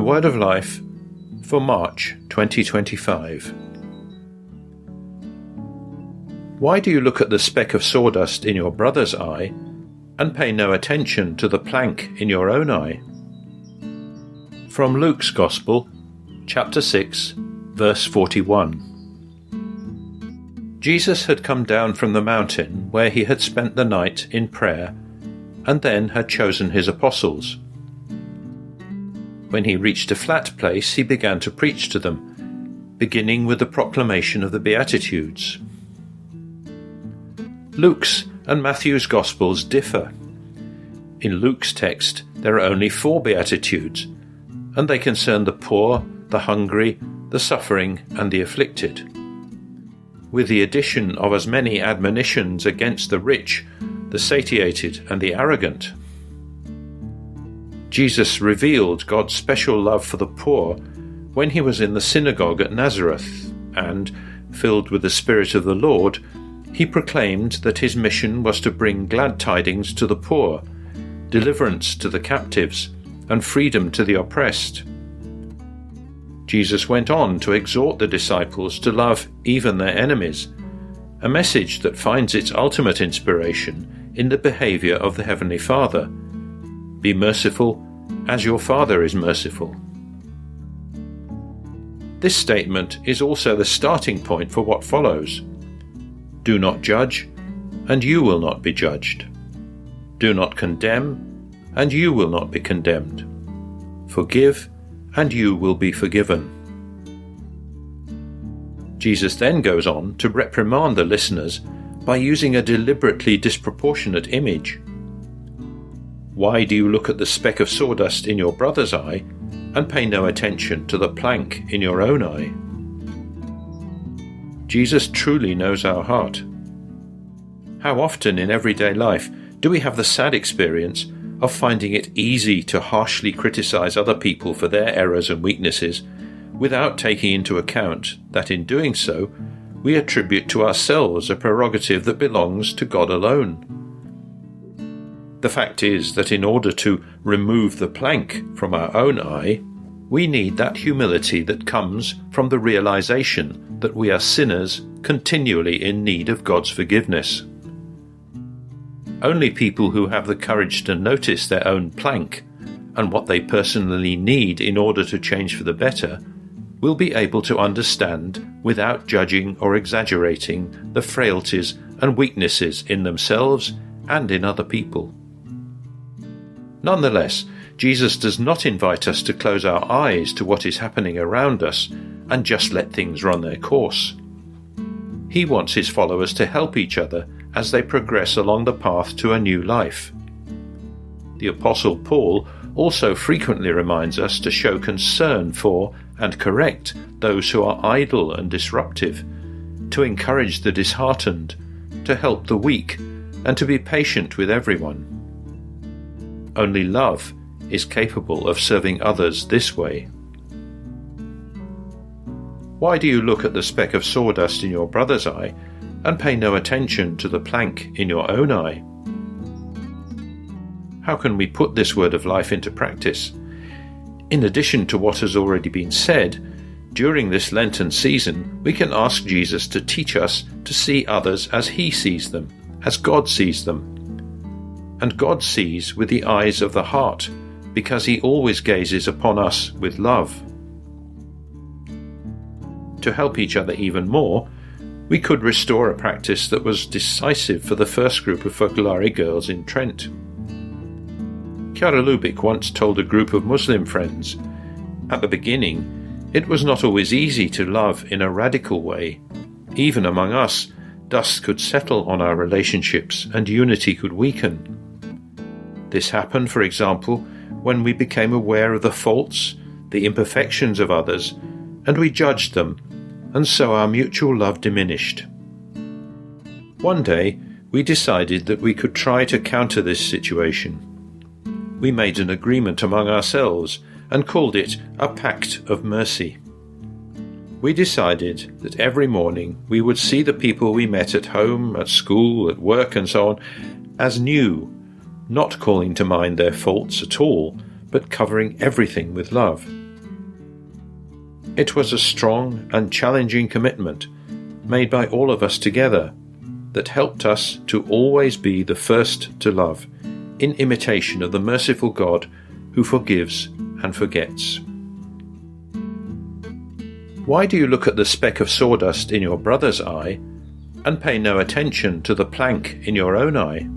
Word of Life for March 2025. Why do you look at the speck of sawdust in your brother's eye and pay no attention to the plank in your own eye? From Luke's Gospel, chapter 6, verse 41. Jesus had come down from the mountain where he had spent the night in prayer and then had chosen his apostles. When he reached a flat place, he began to preach to them, beginning with the proclamation of the Beatitudes. Luke's and Matthew's Gospels differ. In Luke's text, there are only 4 Beatitudes, and they concern the poor, the hungry, the suffering, and the afflicted, with the addition of as many admonitions against the rich, the satiated, and the arrogant. Jesus revealed God's special love for the poor when he was in the synagogue at Nazareth, and, filled with the Spirit of the Lord, he proclaimed that his mission was to bring glad tidings to the poor, deliverance to the captives, and freedom to the oppressed. Jesus went on to exhort the disciples to love even their enemies, a message that finds its ultimate inspiration in the behavior of the Heavenly Father. Be merciful as your Father is merciful. This statement is also the starting point for what follows. Do not judge, and you will not be judged. Do not condemn, and you will not be condemned. Forgive, and you will be forgiven. Jesus then goes on to reprimand the listeners by using a deliberately disproportionate image. Why do you look at the speck of sawdust in your brother's eye and pay no attention to the plank in your own eye? Jesus truly knows our heart. How often in everyday life do we have the sad experience of finding it easy to harshly criticize other people for their errors and weaknesses without taking into account that in doing so we attribute to ourselves a prerogative that belongs to God alone? The fact is that in order to remove the plank from our own eye, we need that humility that comes from the realization that we are sinners continually in need of God's forgiveness. Only people who have the courage to notice their own plank and what they personally need in order to change for the better will be able to understand without judging or exaggerating the frailties and weaknesses in themselves and in other people. Nonetheless, Jesus does not invite us to close our eyes to what is happening around us and just let things run their course. He wants his followers to help each other as they progress along the path to a new life. The Apostle Paul also frequently reminds us to show concern for and correct those who are idle and disruptive, to encourage the disheartened, to help the weak, and to be patient with everyone. Only love is capable of serving others this way. Why do you look at the speck of sawdust in your brother's eye and pay no attention to the plank in your own eye? How can we put this word of life into practice? In addition to what has already been said, during this Lenten season, we can ask Jesus to teach us to see others as he sees them, as God sees them. And God sees with the eyes of the heart, because he always gazes upon us with love. To help each other even more, we could restore a practice that was decisive for the first group of Focolari girls in Trent. Chiara Lubick once told a group of Muslim friends, at the beginning, it was not always easy to love in a radical way. Even among us, dust could settle on our relationships and unity could weaken. This happened, for example, when we became aware of the faults, the imperfections of others, and we judged them, and so our mutual love diminished. One day, we decided that we could try to counter this situation. We made an agreement among ourselves and called it a pact of mercy. We decided that every morning we would see the people we met at home, at school, at work and so on as new, not calling to mind their faults at all, but covering everything with love. It was a strong and challenging commitment made by all of us together that helped us to always be the first to love, in imitation of the merciful God who forgives and forgets. Why do you look at the speck of sawdust in your brother's eye and pay no attention to the plank in your own eye?